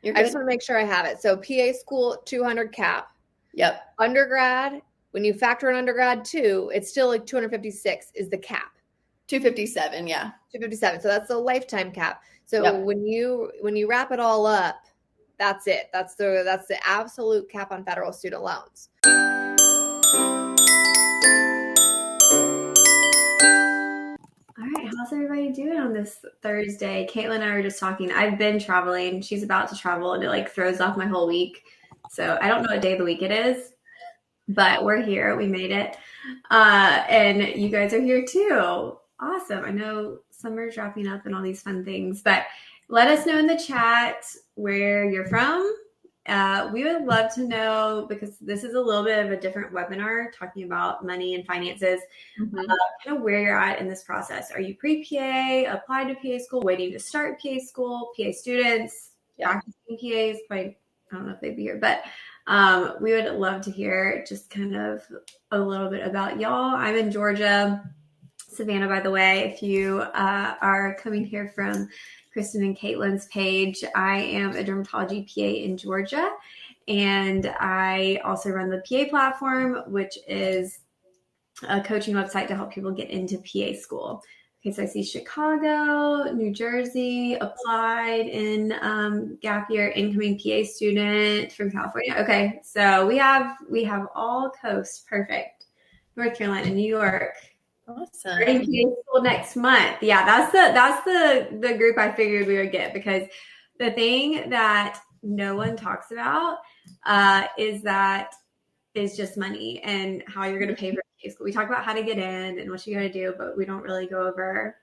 I just want to make sure I have it. So PA school, 200 cap. Yep. Undergrad, when you factor in undergrad too, it's still like 256 is the cap. 257, yeah. 257. So that's the lifetime cap. So when you wrap it all up, that's it. That's the absolute cap on federal student loans. All right, how's everybody doing on this Thursday? Caitlin and I were just talking. I've been traveling. She's about to travel, and it like throws off my whole week. So I don't know what day of the week it is, but we're here. We made it. And you guys are here too. Awesome. I know summer's wrapping up and all these fun things, but let us know in the chat where you're from. We would love to know, because this is a little bit of a different webinar talking about money and finances, kind of where you're at in this process. Are you pre-PA, applied to PA school, waiting to start PA school, PA students, practicing PAs? Probably, I don't know if they'd be here, but we would love to hear just kind of a little bit about y'all. I'm in Georgia, Savannah, by the way. If you are coming here from Kristen and Caitlin's page, I am a dermatology PA in Georgia, and I also run the PA platform, which is a coaching website to help people get into PA school. Okay, so I see Chicago, New Jersey, applied in gap year, incoming PA student from California. Okay, so we have all coast. Perfect. North Carolina, New York. Awesome. Starting PA school next month. Yeah, that's the group I figured we would get, because the thing that no one talks about is just money and how you're going to pay for PA school. We talk about how to get in and what you got to do, but we don't really go over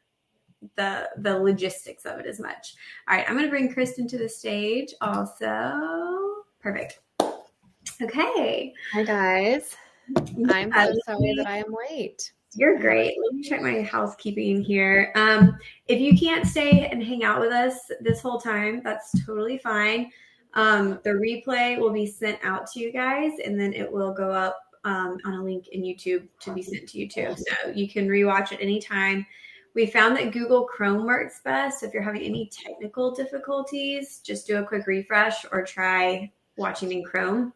the logistics of it as much. All right, I'm going to bring Kristen to the stage also. Perfect. Okay. Hi guys. I'm so sorry that I am late. You're great. Let me check my housekeeping here. If you can't stay and hang out with us this whole time, that's totally fine. The replay will be sent out to you guys, and then it will go up on a link in YouTube to be sent to you too. So you can rewatch it anytime. We found that Google Chrome works best. So if you're having any technical difficulties, just do a quick refresh or try watching in Chrome.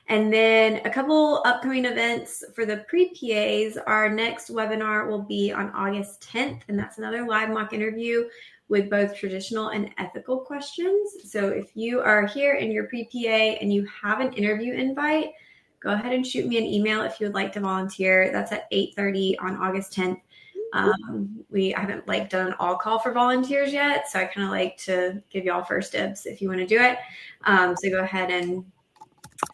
And then a couple upcoming events for the pre-PAs. Our next webinar will be on August 10th, and that's another live mock interview with both traditional and ethical questions. So if you are here in your pre-PA and you have an interview invite, go ahead and shoot me an email if you would like to volunteer. That's at 8:30 on August 10th. I haven't done an all call for volunteers yet, so I kind of like to give y'all first dibs if you want to do it. So go ahead and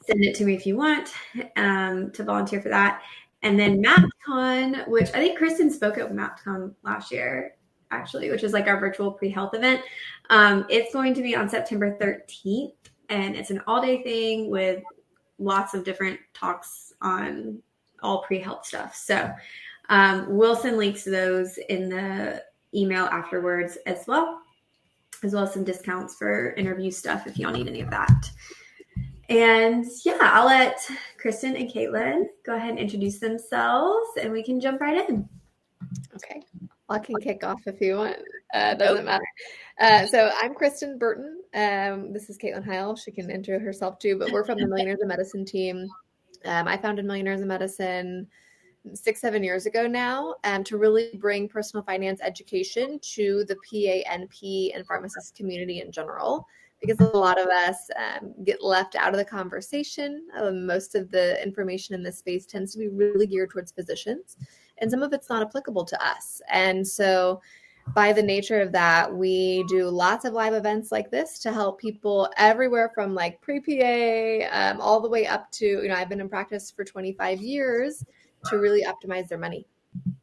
send it to me if you want to volunteer for that. And then MapCon, which I think Kristen spoke at MapCon last year, actually, which is like our virtual pre-health event. It's going to be on September 13th, and it's an all-day thing with lots of different talks on all pre-health stuff. So we'll send links to those in the email afterwards as well as some discounts for interview stuff if y'all need any of that. And yeah, I'll let Kristen and Caitlin go ahead and introduce themselves, and we can jump right in. Okay. I can kick off if you want. Doesn't matter. So I'm Kristen Burton. This is Caitlin Heil. She can intro herself too, but we're from the Millionaires of Medicine team. I founded Millionaires of Medicine 6-7 years ago now, to really bring personal finance education to the PA, NP, and pharmacist community in general, because a lot of us get left out of the conversation. Most of the information in this space tends to be really geared towards physicians, and some of it's not applicable to us. And so by the nature of that, we do lots of live events like this to help people everywhere from like pre-PA all the way up to, I've been in practice for 25 years to really optimize their money.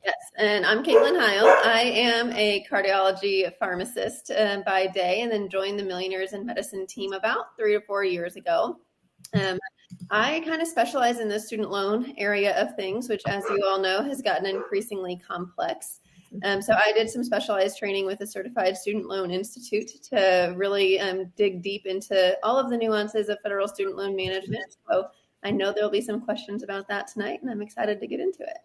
Yes, and I'm Caitlin Heil. I am a cardiology pharmacist by day, and then joined the Millionaires in Medicine team about 3 to 4 years ago. I kind of specialize in the student loan area of things, which, as you all know, has gotten increasingly complex. So I did some specialized training with the Certified Student Loan Institute to really dig deep into all of the nuances of federal student loan management. So I know there'll be some questions about that tonight, and I'm excited to get into it.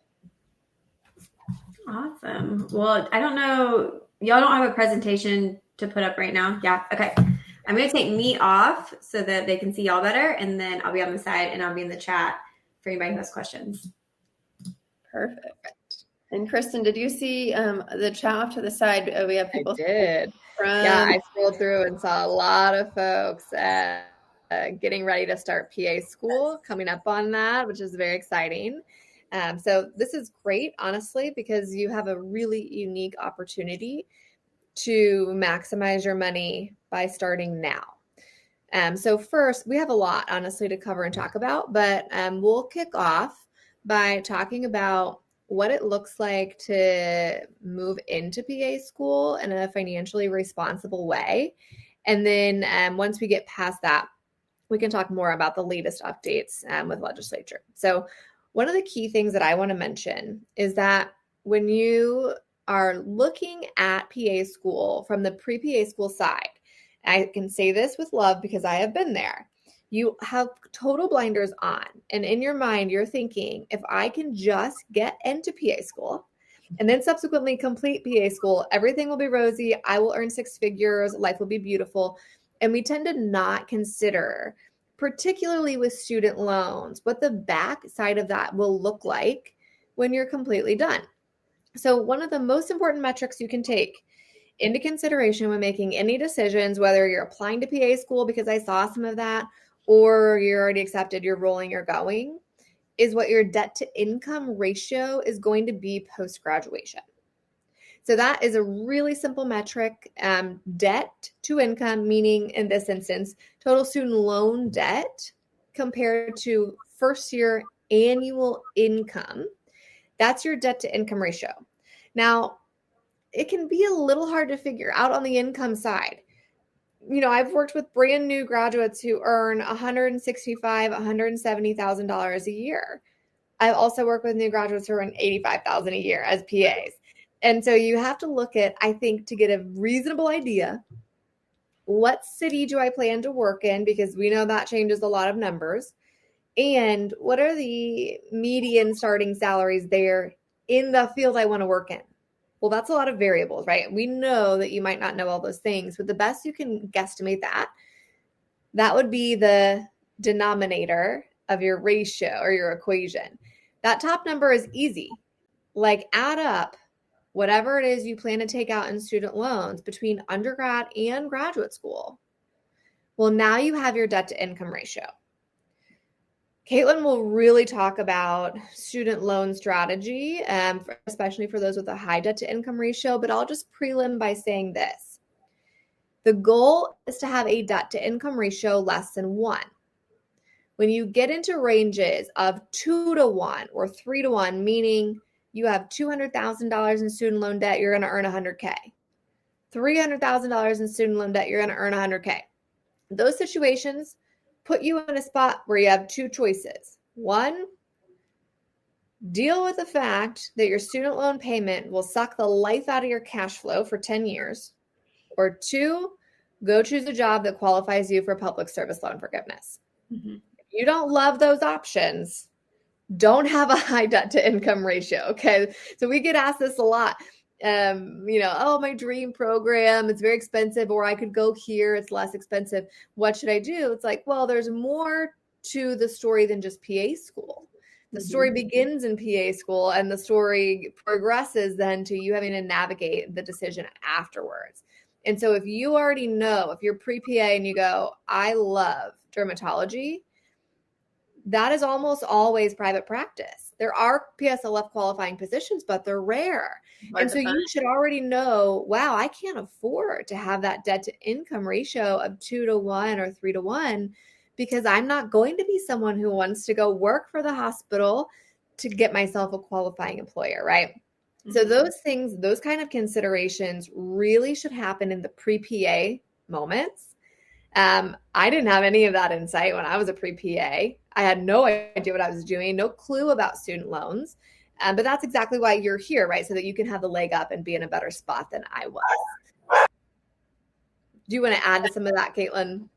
Awesome. Well, I don't know. Y'all don't have a presentation to put up right now? Yeah. Okay. I'm going to take me off so that they can see y'all better. And then I'll be on the side and I'll be in the chat for anybody who has questions. Perfect. And Kristen, did you see the chat off to the side? We have people. I did. Yeah, I scrolled through and saw a lot of folks getting ready to start PA school, coming up on that, which is very exciting. So this is great, honestly, because you have a really unique opportunity to maximize your money by starting now. So first, we have a lot, honestly, to cover and talk about, but we'll kick off by talking about what it looks like to move into PA school in a financially responsible way. And then once we get past that, we can talk more about the latest updates with legislature. So one of the key things that I want to mention is that when you are looking at PA school from the pre-PA school side, I can say this with love because I have been there. You have total blinders on. And in your mind, you're thinking, if I can just get into PA school and then subsequently complete PA school, everything will be rosy. I will earn six figures. Life will be beautiful. And we tend to not consider, particularly with student loans, what the back side of that will look like when you're completely done. So one of the most important metrics you can take into consideration when making any decisions, whether you're applying to PA school because I saw some of that, or you're already accepted, you're rolling, you're going, is what your debt to income ratio is going to be post-graduation. So that is a really simple metric. Debt to income, meaning in this instance, total student loan debt compared to first year annual income. That's your debt to income ratio. Now, it can be a little hard to figure out on the income side. You know, I've worked with brand new graduates who earn $165,000, $170,000 a year. I've also worked with new graduates who earn $85,000 a year as PAs. And so you have to look at, I think, to get a reasonable idea, what city do I plan to work in? Because we know that changes a lot of numbers. And what are the median starting salaries there in the field I want to work in? Well, that's a lot of variables, right? We know that you might not know all those things, but the best you can guesstimate that would be the denominator of your ratio or your equation. That top number is easy. Like add up whatever it is you plan to take out in student loans between undergrad and graduate school. Well, now you have your debt to income ratio. Caitlin will really talk about student loan strategy, especially for those with a high debt to income ratio, but I'll just prelim by saying this. The goal is to have a debt to income ratio less than 1. When you get into ranges of 2 to 1 or 3 to 1, meaning you have $200,000 in student loan debt, you're going to earn $100K. $300,000 in student loan debt, you're going to earn $100K. Those situations put you in a spot where you have two choices. One, deal with the fact that your student loan payment will suck the life out of your cash flow for 10 years. Or 2, go choose a job that qualifies you for public service loan forgiveness. Mm-hmm. If you don't love those options, don't have a high debt to income ratio. Okay. So we get asked this a lot. Oh, my dream program, it's very expensive, or I could go here, it's less expensive. What should I do? It's like, well, there's more to the story than just PA school. The story begins in PA school, and the story progresses then to you having to navigate the decision afterwards. And so if you already know, if you're pre-PA and you go, I love dermatology, that is almost always private practice. There are PSLF qualifying positions, but they're rare. And so you should already know, wow, I can't afford to have that debt to income ratio of 2 to 1 or 3 to 1 because I'm not going to be someone who wants to go work for the hospital to get myself a qualifying employer, right? Mm-hmm. So those things, those kind of considerations really should happen in the pre-PA moments. I didn't have any of that insight when I was a pre-PA. I had no idea what I was doing, no clue about student loans. But that's exactly why you're here, right? So that you can have the leg up and be in a better spot than I was. Do you want to add to some of that, Caitlin?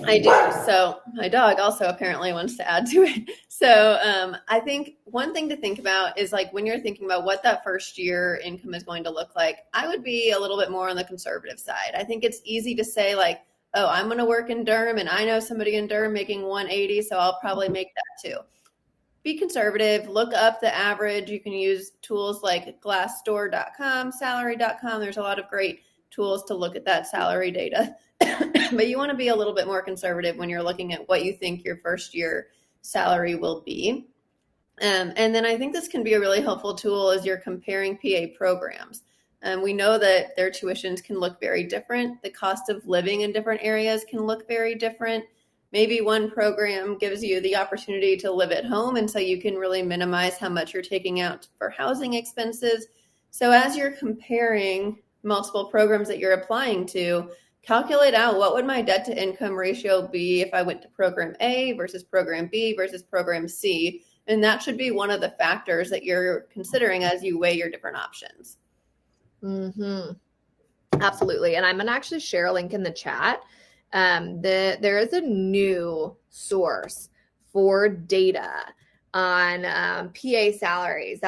I do. So my dog also apparently wants to add to it. So I think one thing to think about is like when you're thinking about what that first year income is going to look like, I would be a little bit more on the conservative side. I think it's easy to say like, oh, I'm going to work in Durham and I know somebody in Durham making 180, so I'll probably make that too. Be conservative, look up the average. You can use tools like glassdoor.com, salary.com. There's a lot of great tools to look at that salary data. But you want to be a little bit more conservative when you're looking at what you think your first year salary will be. And then I think this can be a really helpful tool as you're comparing PA programs. We know that their tuitions can look very different. The cost of living in different areas can look very different. Maybe one program gives you the opportunity to live at home, and so you can really minimize how much you're taking out for housing expenses. So as you're comparing multiple programs that you're applying to, calculate out what would my debt to income ratio be if I went to program A versus program B versus program C. And that should be one of the factors that you're considering as you weigh your different options. Mm-hmm. Absolutely. And I'm going to actually share a link in the chat. There is a new source for data on PA salaries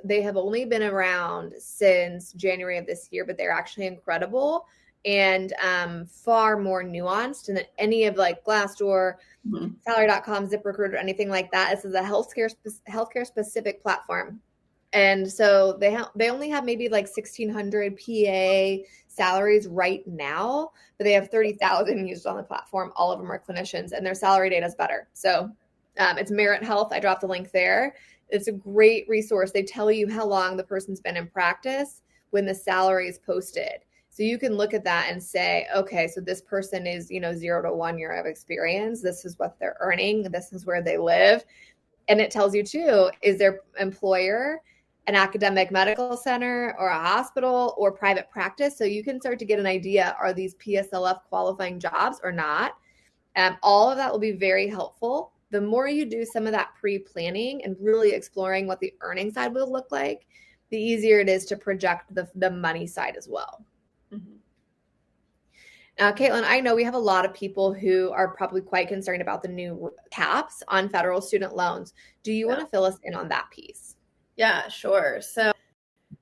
they have only been around since January of this year, but they're actually incredible and far more nuanced than any of like Glassdoor, salary.com, ZipRecruiter, anything like that. This is a healthcare specific platform. And so they only have maybe like 1,600 PA salaries right now, but they have 30,000 used on the platform. All of them are clinicians, and their salary data is better. So it's Merit Health. I dropped the link there. It's a great resource. They tell you how long the person's been in practice when the salary is posted. So you can look at that and say, okay, so this person is, 0 to 1 year of experience. This is what they're earning. This is where they live. And it tells you too, is their employer an academic medical center or a hospital or private practice? So you can start to get an idea, are these PSLF qualifying jobs or not? All of that will be very helpful. The more you do some of that pre-planning and really exploring what the earning side will look like, the easier it is to project the money side as well. Mm-hmm. Now, Caitlin, I know we have a lot of people who are probably quite concerned about the new caps on federal student loans. Do you want to fill us in on that piece? Yeah, sure. So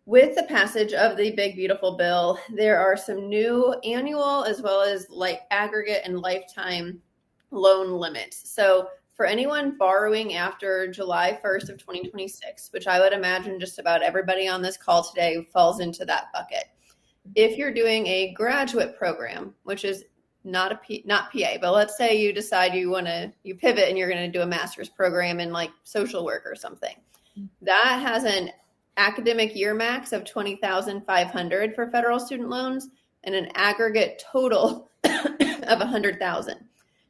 with the passage of the big, beautiful bill, there are some new annual as well as like aggregate and lifetime loan limits. So for anyone borrowing after July 1st of 2026, which I would imagine just about everybody on this call today falls into that bucket. If you're doing a graduate program, which is not PA, but let's say you decide you pivot and you're going to do a master's program in like social work or something. That has an academic year max of $20,500 for federal student loans and an aggregate total of $100,000.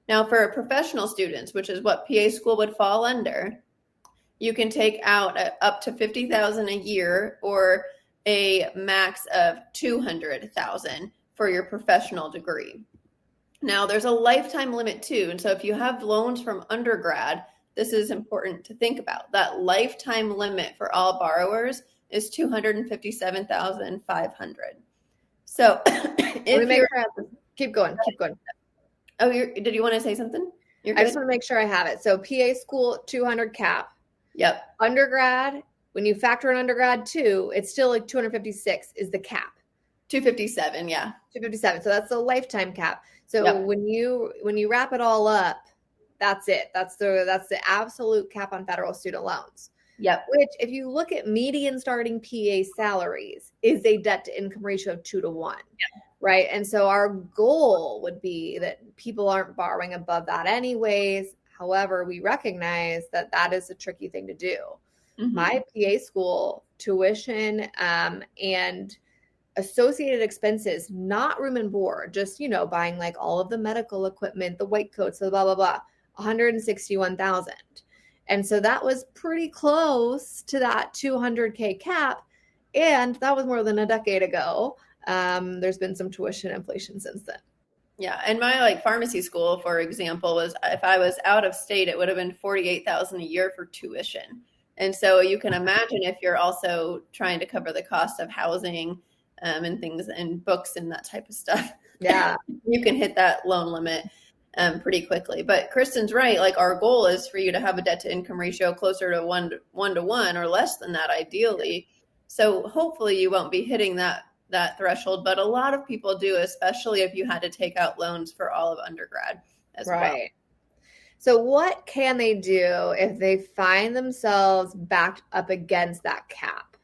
Now, for professional students, which is what PA school would fall under, you can take out up to $50,000 a year or a max of $200,000 for your professional degree. Now, there's a lifetime limit too, and so if you have loans from undergrad, this is important to think about. That lifetime limit for all borrowers is $257,500. So keep going. Oh, did you want to say something? I just want to make sure I have it. So PA school, 200 cap. Yep. Undergrad, when you factor in undergrad too, it's still like 256 is the cap. 257, yeah. 257. So that's the lifetime cap. So when you wrap it all up, that's it. That's the absolute cap on federal student loans. Yep. Which, if you look at median starting PA salaries, is a debt to income ratio of 2 to 1. Yep. Right. And so our goal would be that people aren't borrowing above that anyways. However, we recognize that is a tricky thing to do. Mm-hmm. My PA school tuition and associated expenses, not room and board, just, buying like all of the medical equipment, the white coats, the blah, blah, blah, $161,000. And so that was pretty close to that 200K cap. And that was more than a decade ago. There's been some tuition inflation since then. Yeah. And my pharmacy school, for example, was, if I was out of state, it would have been $48,000 a year for tuition. And so you can imagine if you're also trying to cover the cost of housing and things and books and that type of stuff. Yeah. You can hit that loan limit pretty quickly. But Kristen's right. Our goal is for you to have a debt to income ratio closer to 1 to 1 or less than that, ideally. So hopefully you won't be hitting that that threshold, but a lot of people do, especially if you had to take out loans for all of undergrad as well. Right. So what can they do if they find themselves backed up against that cap?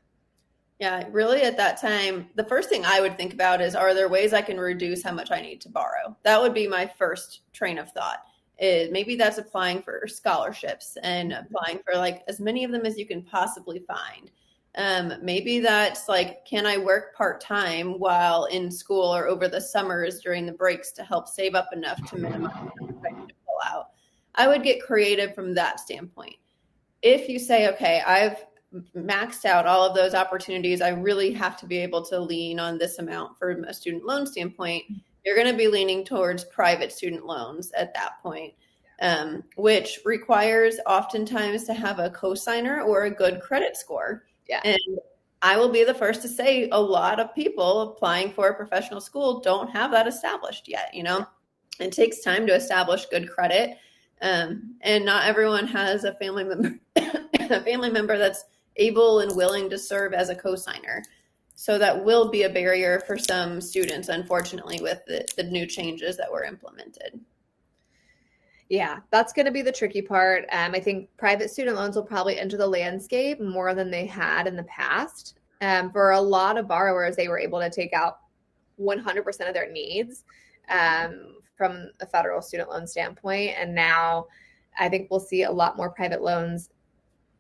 Yeah, really at that time, the first thing I would think about is, are there ways I can reduce how much I need to borrow? That would be my first train of thought. Maybe that's applying for scholarships and applying for like as many of them as you can possibly find. Maybe that's like, can I work part-time while in school or over the summers during the breaks to help save up enough to minimize if I need to pull out? I would get creative from that standpoint. If you say, okay, I've maxed out all of those opportunities, I really have to be able to lean on this amount from a student loan standpoint, you're going to be leaning towards private student loans at that point, which requires oftentimes to have a cosigner or a good credit score. Yeah. And I will be the first to say a lot of people applying for a professional school don't have that established yet. It takes time to establish good credit. And not everyone has a family member that's able and willing to serve as a cosigner. So that will be a barrier for some students, unfortunately, with the new changes that were implemented. Yeah, that's going to be the tricky part. I think private student loans will probably enter the landscape more than they had in the past. For a lot of borrowers, they were able to take out 100% of their needs from a federal student loan standpoint. And now I think we'll see a lot more private loans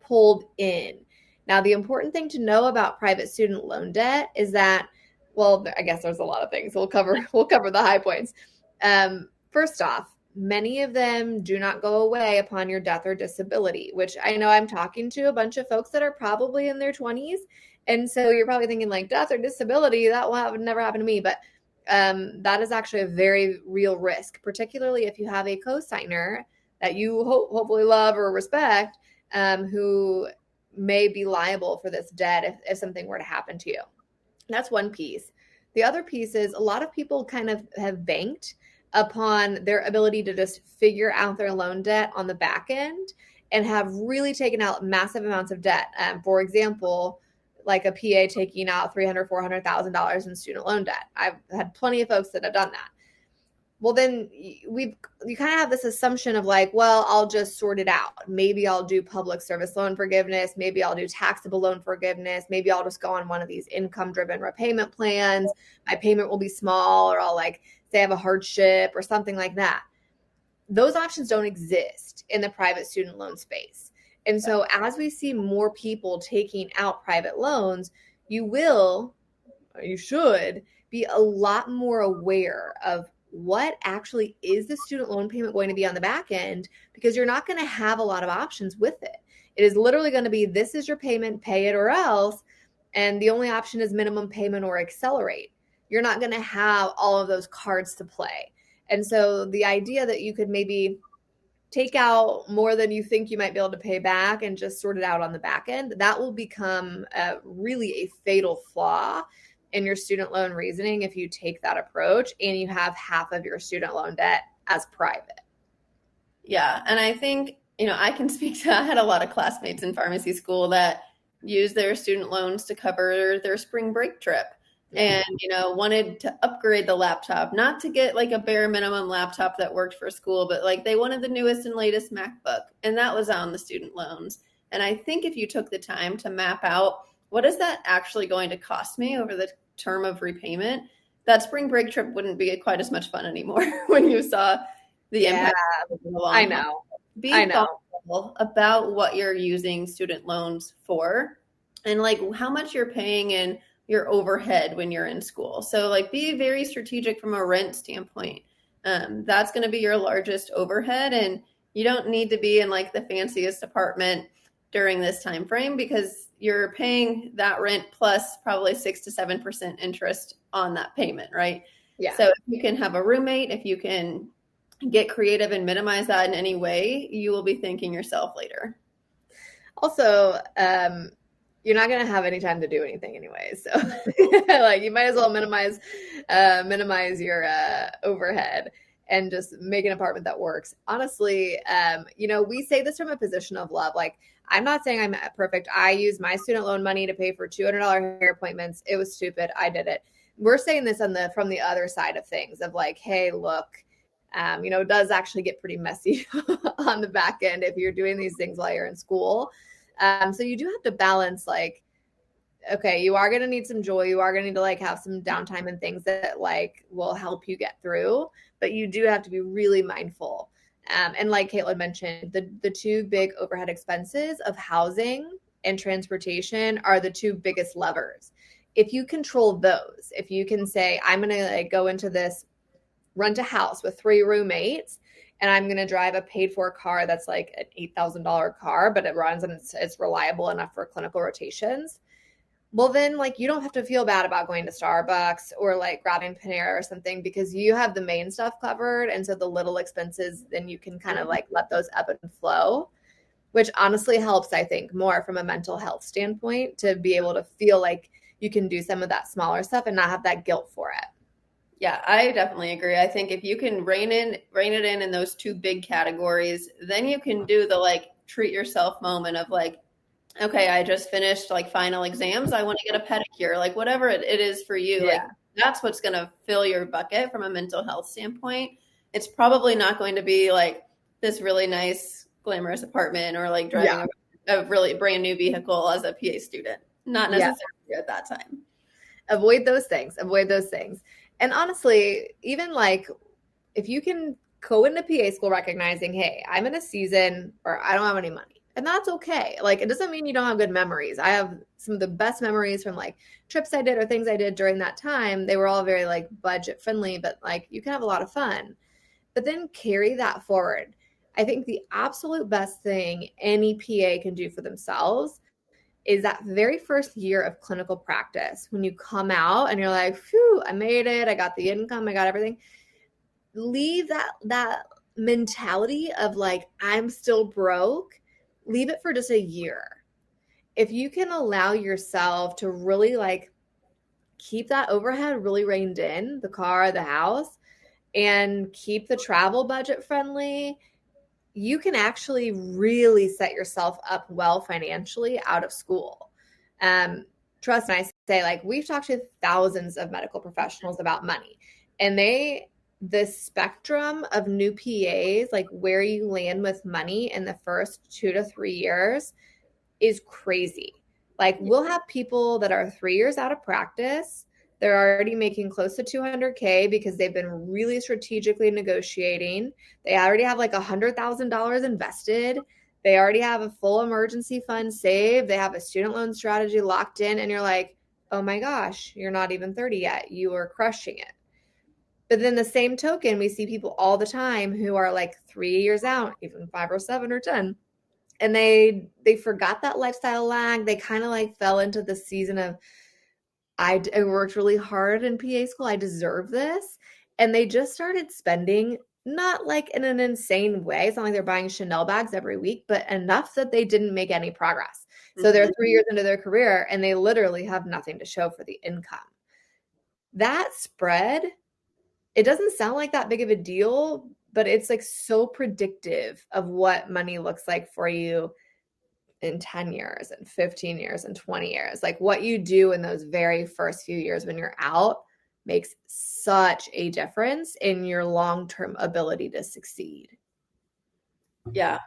pulled in. Now, the important thing to know about private student loan debt is that, well, I guess there's a lot of things. We'll cover the high points. First off, many of them do not go away upon your death or disability, which I know I'm talking to a bunch of folks that are probably in their 20s. And so you're probably thinking like death or disability, that will never happen to me. But that is actually a very real risk, particularly if you have a cosigner that you hopefully love or respect, who may be liable for this debt if something were to happen to you. That's one piece. The other piece is a lot of people kind of have banked upon their ability to just figure out their loan debt on the back end and have really taken out massive amounts of debt. For example, like a PA taking out $300,000, $400,000 in student loan debt. I've had plenty of folks that have done that. Well, then you kind of have this assumption of like, well, I'll just sort it out. Maybe I'll do public service loan forgiveness. Maybe I'll do taxable loan forgiveness. Maybe I'll just go on one of these income-driven repayment plans. My payment will be small, or I'll like say I have a hardship or something like that. Those options don't exist in the private student loan space. And so as we see more people taking out private loans, you should be a lot more aware of what actually is the student loan payment going to be on the back end, because you're not going to have a lot of options with it. It is literally going to be, this is your payment, pay it or else. And the only option is minimum payment or accelerate. You're not going to have all of those cards to play. And so the idea that you could maybe take out more than you think you might be able to pay back and just sort it out on the back end, that will become really a fatal flaw in your student loan reasoning if you take that approach and you have half of your student loan debt as private. Yeah. And I think, I can speak to, I had a lot of classmates in pharmacy school that used their student loans to cover their spring break trip and, wanted to upgrade the laptop, not to get like a bare minimum laptop that worked for school, but like they wanted the newest and latest MacBook, and that was on the student loans. And I think if you took the time to map out, what is that actually going to cost me over the term of repayment, that spring break trip wouldn't be quite as much fun anymore when you saw the impact. I know. Be thoughtful about what you're using student loans for and like how much you're paying in your overhead when you're in school. So like be very strategic from a rent standpoint. That's going to be your largest overhead, and you don't need to be in like the fanciest apartment during this time frame because you're paying that rent plus probably 6 to 7% interest on that payment, right? Yeah. So if you can have a roommate, if you can get creative and minimize that in any way, you will be thanking yourself later. Also, you're not going to have any time to do anything anyway. So like you might as well minimize your overhead and just make an apartment that works. Honestly, we say this from a position of love. Like, I'm not saying I'm perfect. I used my student loan money to pay for $200 hair appointments. It was stupid. I did it. we're saying this from the other side of things of like, hey, look, it does actually get pretty messy on the back end if you're doing these things while you're in school. So you do have to balance like, okay, you are going to need some joy. You are going to need to like have some downtime and things that like will help you get through, but you do have to be really mindful. And like Caitlin mentioned, the two big overhead expenses of housing and transportation are the two biggest levers. If you control those, if you can say, I'm going to like go into this, rent a house with 3 roommates, and I'm going to drive a paid for car that's like an $8,000 car, but it runs and it's reliable enough for clinical rotations. Well, then like you don't have to feel bad about going to Starbucks or like grabbing Panera or something because you have the main stuff covered. And so the little expenses, then you can kind of like let those ebb and flow, which honestly helps, I think, more from a mental health standpoint to be able to feel like you can do some of that smaller stuff and not have that guilt for it. Yeah, I definitely agree. I think if you can rein it in those two big categories, then you can do the like treat yourself moment of like, okay, I just finished like final exams. I want to get a pedicure, like whatever it is for you. Yeah. Like that's what's going to fill your bucket from a mental health standpoint. It's probably not going to be like this really nice, glamorous apartment or like driving a really brand new vehicle as a PA student. Not necessarily at that time. Avoid those things. Avoid those things. And honestly, even like if you can go into PA school recognizing, hey, I'm in a season or I don't have any money. And that's okay. Like, it doesn't mean you don't have good memories. I have some of the best memories from like trips I did or things I did during that time. They were all very like budget friendly, but like you can have a lot of fun. But then carry that forward. I think the absolute best thing any PA can do for themselves is that very first year of clinical practice when you come out and you're like, phew, I made it. I got the income. I got everything. Leave that mentality of like, I'm still broke. Leave it for just a year. If you can allow yourself to really like keep that overhead really reined in, the car, the house, and keep the travel budget friendly, you can actually really set yourself up well financially out of school. Trust me, I say, like, we've talked to thousands of medical professionals about money, and the spectrum of new PAs, like where you land with money in the first 2 to 3 years is crazy. Like, we'll have people that are 3 years out of practice. They're already making close to 200K because they've been really strategically negotiating. They already have like $100,000 invested. They already have a full emergency fund saved. They have a student loan strategy locked in. And you're like, oh my gosh, you're not even 30 yet. You are crushing it. But then the same token, we see people all the time who are like 3 years out, even 5 or 7 or 10. And they forgot that lifestyle lag. They kind of like fell into the season of, I worked really hard in PA school. I deserve this. And they just started spending, not like in an insane way. It's not like they're buying Chanel bags every week, but enough that they didn't make any progress. So they're 3 years into their career and they literally have nothing to show for the income. That spread, it doesn't sound like that big of a deal, but it's like so predictive of what money looks like for you in 10 years and 15 years and 20 years. Like, what you do in those very first few years when you're out makes such a difference in your long-term ability to succeed. Yeah.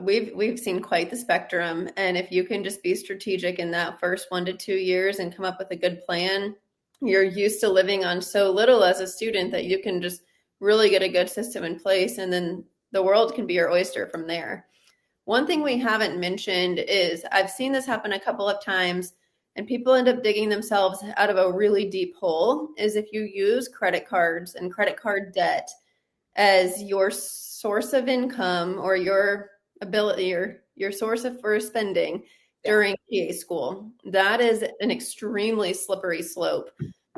We've seen quite the spectrum. And if you can just be strategic in that first 1 to 2 years and come up with a good plan, you're used to living on so little as a student that you can just really get a good system in place. And then the world can be your oyster from there. One thing we haven't mentioned is I've seen this happen a couple of times and people end up digging themselves out of a really deep hole is if you use credit cards and credit card debt as your source of income or your ability or your source of for spending during PA school. That is an extremely slippery slope.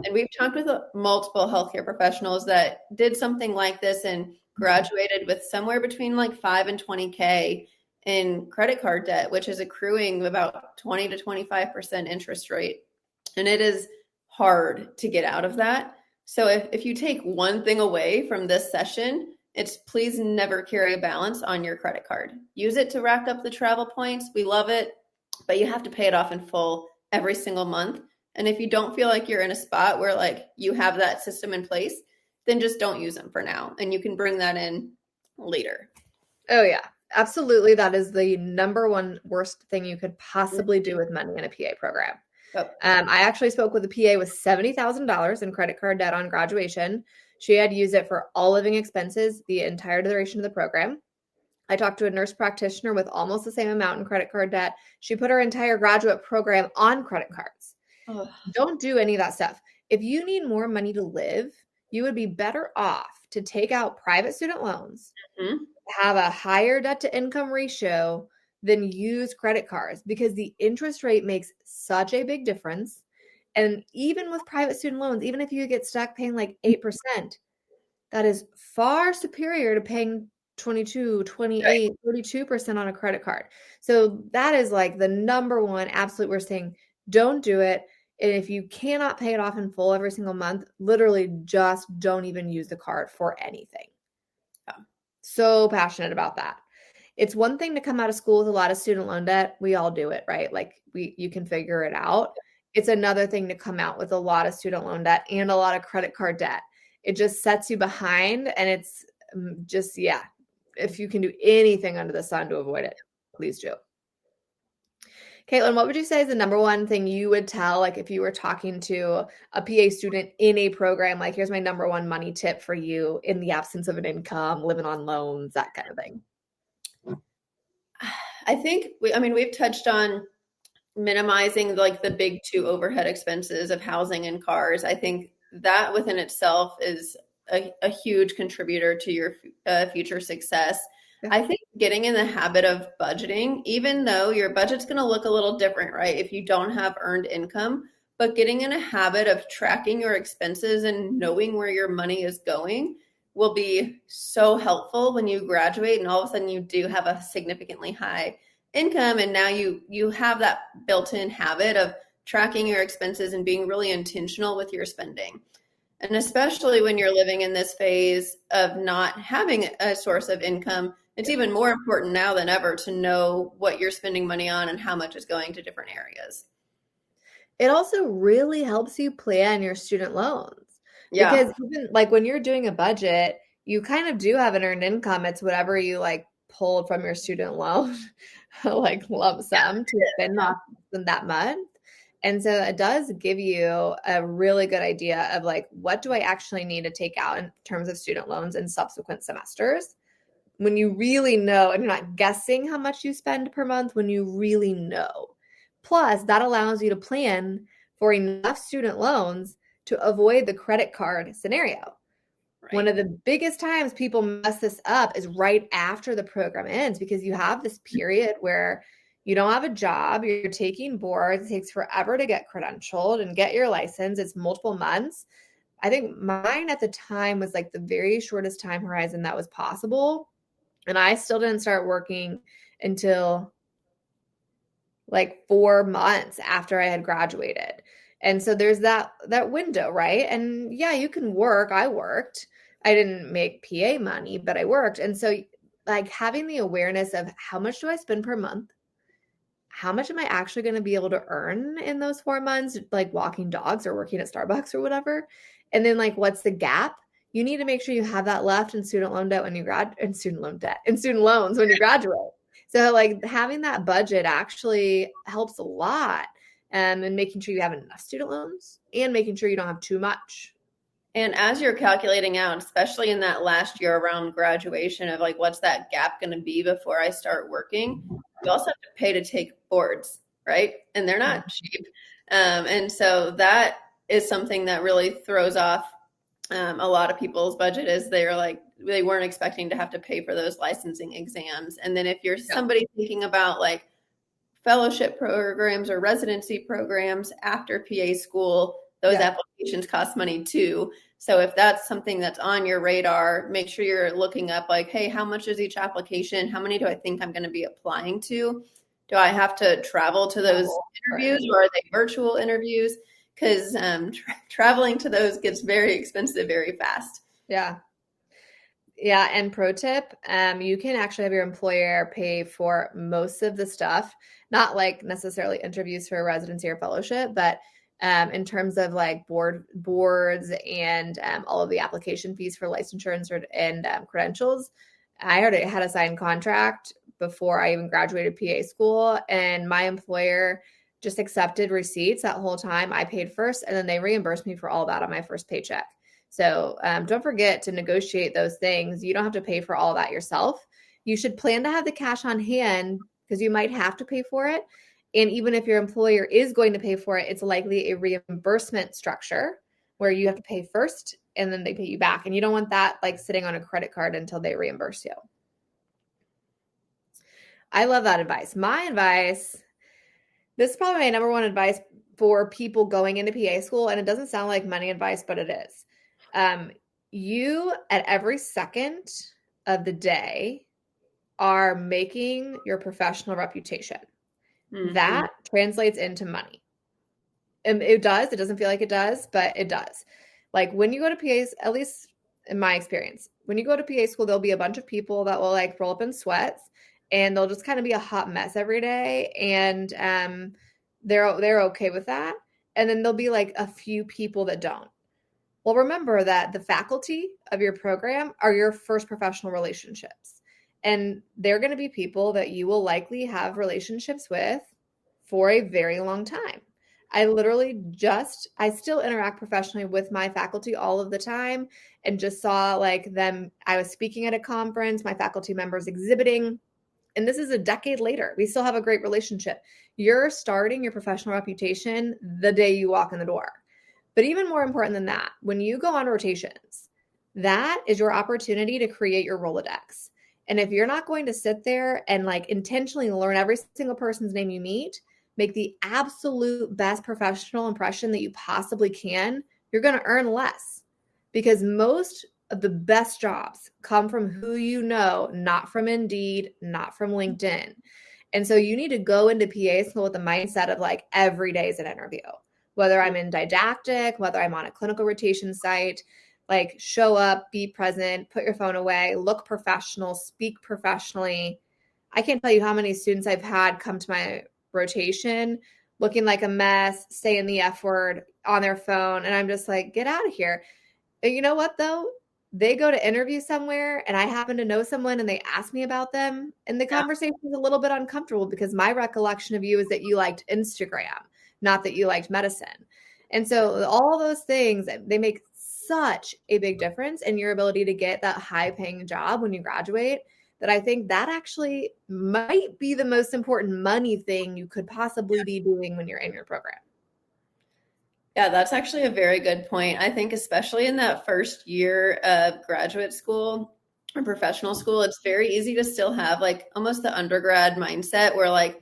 And we've talked with multiple healthcare professionals that did something like this and graduated with somewhere between like 5 and 20K in credit card debt, which is accruing about 20 to 25% interest rate. And it is hard to get out of that. So if you take one thing away from this session, it's please never carry a balance on your credit card. Use it to rack up the travel points. We love it, but you have to pay it off in full every single month And if you don't feel like you're in a spot where like you have that system in place, then just don't use them for now. And you can bring that in later. Oh yeah, absolutely. That is the number one worst thing you could possibly do with money in a PA program. Yep. I actually spoke with a PA with $70,000 in credit card debt on graduation. She had used it for all living expenses the entire duration of the program. I talked to a nurse practitioner with almost the same amount in credit card debt. She put her entire graduate program on credit cards. Ugh. Don't do any of that stuff. If you need more money to live, you would be better off to take out private student loans, Mhm. have a higher debt to income ratio than use credit cards, because the interest rate makes such a big difference. And even with private student loans, even if you get stuck paying like 8%, that is far superior to paying 22, 28, 32% on a credit card. So that is like the number one absolute worst thing. Don't do it. And if you cannot pay it off in full every single month, literally just don't even use the card for anything. So passionate about that. It's one thing to come out of school with a lot of student loan debt. We all do it, right? Like you can figure it out. It's another thing to come out with a lot of student loan debt and a lot of credit card debt. It just sets you behind, and it's just, yeah, if you can do anything under the sun to avoid it, please do. Caitlin, what would you say is the number one thing you would tell, like if you were talking to a PA student in a program, like here's my number one money tip for you in the absence of an income, living on loans, that kind of thing? I think we've touched on minimizing like the big two overhead expenses of housing and cars. I think that within itself is a huge contributor to your future success. Yeah. I think getting in the habit of budgeting, even though your budget's going to look a little different, right? If you don't have earned income, but getting in a habit of tracking your expenses and knowing where your money is going will be so helpful when you graduate and all of a sudden you do have a significantly high income, and now you have that built-in habit of tracking your expenses and being really intentional with your spending. And especially when you're living in this phase of not having a source of income, it's even more important now than ever to know what you're spending money on and how much is going to different areas. It also really helps you plan your student loans. Yeah. Because even like when you're doing a budget, you kind of do have an earned income. It's whatever you like pulled from your student loan, like lump sum to spend off that month. And so it does give you a really good idea of like, what do I actually need to take out in terms of student loans in subsequent semesters? When you really know, and you're not guessing how much you spend per month, when you really know. Plus, that allows you to plan for enough student loans to avoid the credit card scenario. Right. One of the biggest times people mess this up is right after the program ends, because you have this period where you don't have a job, you're taking boards, it takes forever to get credentialed and get your license. It's multiple months. I think mine at the time was like the very shortest time horizon that was possible. And I still didn't start working until like 4 months after I had graduated. And so there's that window, right? And yeah, you can work. I worked. I didn't make PA money, but I worked. And so like having the awareness of how much do I spend per month? How much am I actually going to be able to earn in those 4 months, like walking dogs or working at Starbucks or whatever? And then like, what's the gap? You need to make sure you have that left in student loan debt when you in student loans when you graduate. So like having that budget actually helps a lot, and making sure you have enough student loans and making sure you don't have too much. And as you're calculating out, especially in that last year around graduation of like, what's that gap going to be before I start working? You also have to pay to take boards, right? And they're not cheap. And so that is something that really throws off a lot of people's budget, is they're like, they weren't expecting to have to pay for those licensing exams. And then if you're somebody thinking about like fellowship programs or residency programs after PA school, those applications cost money too. So if that's something that's on your radar, make sure you're looking up like, hey, how much is each application? How many do I think I'm going to be applying to? Do I have to travel to those interviews, or are they virtual interviews? Because traveling to those gets very expensive very fast. Yeah. Yeah. And pro tip, you can actually have your employer pay for most of the stuff, not like necessarily interviews for a residency or fellowship, but in terms of like boards and all of the application fees for licensure and credentials. I already had a signed contract before I even graduated PA school, and my employer just accepted receipts that whole time. I paid first, and then they reimbursed me for all that on my first paycheck. So don't forget to negotiate those things. You don't have to pay for all that yourself. You should plan to have the cash on hand because you might have to pay for it. And even if your employer is going to pay for it, it's likely a reimbursement structure where you have to pay first and then they pay you back. And you don't want that like sitting on a credit card until they reimburse you. I love that advice. My advice, this is probably my number one advice for people going into PA school, and it doesn't sound like money advice, but it is. You, at every second of the day, are making your professional reputation. Mm-hmm. That translates into money. And it does. It doesn't feel like it does, but it does. Like when you go to PAs, at least in my experience, when you go to PA school, there'll be a bunch of people that will like roll up in sweats and they'll just kind of be a hot mess every day. And they're okay with that. And then there'll be like a few people that don't. Well, remember that the faculty of your program are your first professional relationships. And they're going to be people that you will likely have relationships with for a very long time. I still interact professionally with my faculty all of the time, and just saw like them. I was speaking at a conference, my faculty members exhibiting, and this is a decade later. We still have a great relationship. You're starting your professional reputation the day you walk in the door. But even more important than that, when you go on rotations, that is your opportunity to create your Rolodex. And if you're not going to sit there and like intentionally learn every single person's name you meet, make the absolute best professional impression that you possibly can, you're going to earn less, because most of the best jobs come from who you know, not from Indeed, not from LinkedIn. And so you need to go into PA school with the mindset of like every day is an interview, whether I'm in didactic, whether I'm on a clinical rotation site. Like show up, be present, put your phone away, look professional, speak professionally. I can't tell you how many students I've had come to my rotation looking like a mess, saying the F word on their phone. And I'm just like, get out of here. And you know what though? They go to interview somewhere and I happen to know someone and they ask me about them. And the conversation is a little bit uncomfortable because my recollection of you is that you liked Instagram, not that you liked medicine. And so all those things, they make such a big difference in your ability to get that high paying job when you graduate, that I think that actually might be the most important money thing you could possibly be doing when you're in your program. Yeah, that's actually a very good point. I think especially in that first year of graduate school or professional school, it's very easy to still have like almost the undergrad mindset where like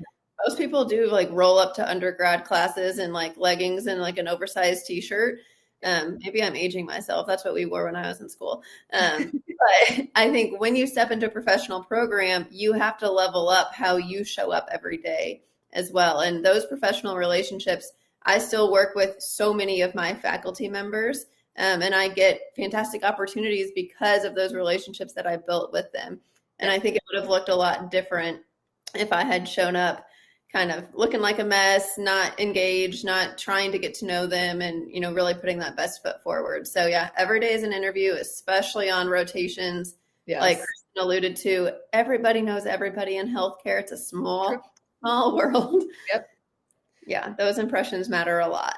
most people do like roll up to undergrad classes in like leggings and like an oversized t-shirt. Maybe I'm aging myself. That's what we wore when I was in school. But I think when you step into a professional program, you have to level up how you show up every day as well. And those professional relationships, I still work with so many of my faculty members, and I get fantastic opportunities because of those relationships that I built with them. And I think it would have looked a lot different if I had shown up kind of looking like a mess, not engaged, not trying to get to know them, and, you know, really putting that best foot forward. So yeah, every day is an interview, especially on rotations. Yes. Like Kristen alluded to, everybody knows everybody in healthcare. It's a small world. Yep. Yeah, those impressions matter a lot.